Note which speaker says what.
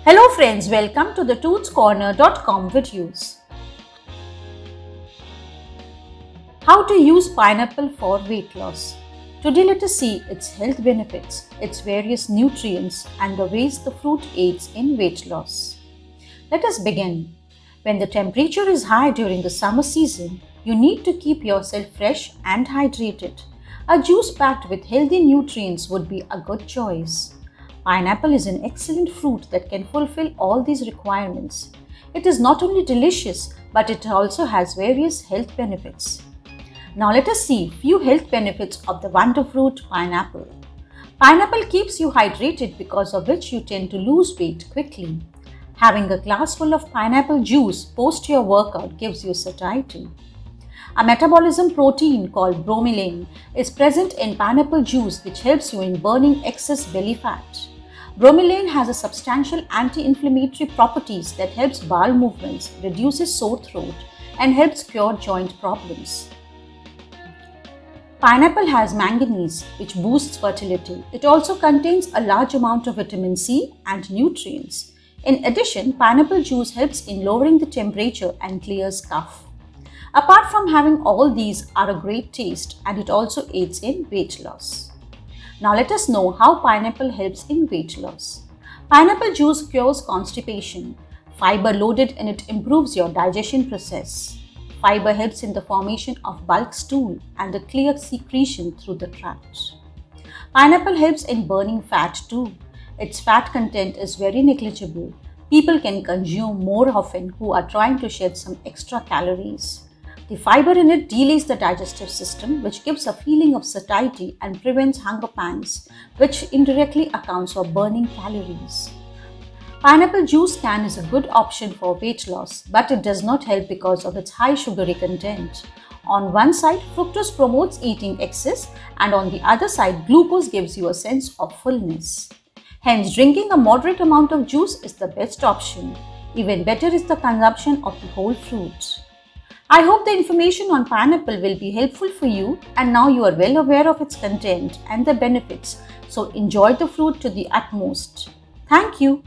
Speaker 1: Hello friends, welcome to the toothscorner.com videos. How to use pineapple for weight loss. Today let us see its health benefits, its various nutrients and the ways the fruit aids in weight loss. Let us begin. When the temperature is high during the summer season, you need to keep yourself fresh and hydrated. A juice packed with healthy nutrients would be a good choice. Pineapple is an excellent fruit that can fulfill all these requirements. It is not only delicious, but it also has various health benefits. Now let us see few health benefits of the wonder fruit pineapple. Pineapple keeps you hydrated, because of which you tend to lose weight quickly. Having a glass full of pineapple juice post your workout gives you satiety. A metabolism protein called bromelain is present in pineapple juice, which helps you in burning excess belly fat. Bromelain has a substantial anti-inflammatory properties that helps bowel movements, reduces sore throat, and helps cure joint problems. Pineapple has manganese, which boosts fertility. It also contains a large amount of vitamin C and nutrients. In addition, pineapple juice helps in lowering the temperature and clears cough. Apart from having all these are a great taste, and it also aids in weight loss. Now let us know how pineapple helps in weight loss. Pineapple juice cures constipation. Fiber loaded in it improves your digestion process. Fiber helps in the formation of bulk stool and the clear secretion through the tract. Pineapple helps in burning fat too. Its fat content is very negligible. People can consume more often who are trying to shed some extra calories. The fiber in it delays the digestive system, which gives a feeling of satiety and prevents hunger pangs, which indirectly accounts for burning calories. Pineapple juice can is a good option for weight loss, but it does not help because of its high sugary content. On one side, fructose promotes eating excess, and on the other side, glucose gives you a sense of fullness. Hence, drinking a moderate amount of juice is the best option. Even better is the consumption of the whole fruit. I hope the information on pineapple will be helpful for you, and now you are well aware of its content and the benefits, so enjoy the fruit to the utmost. Thank you.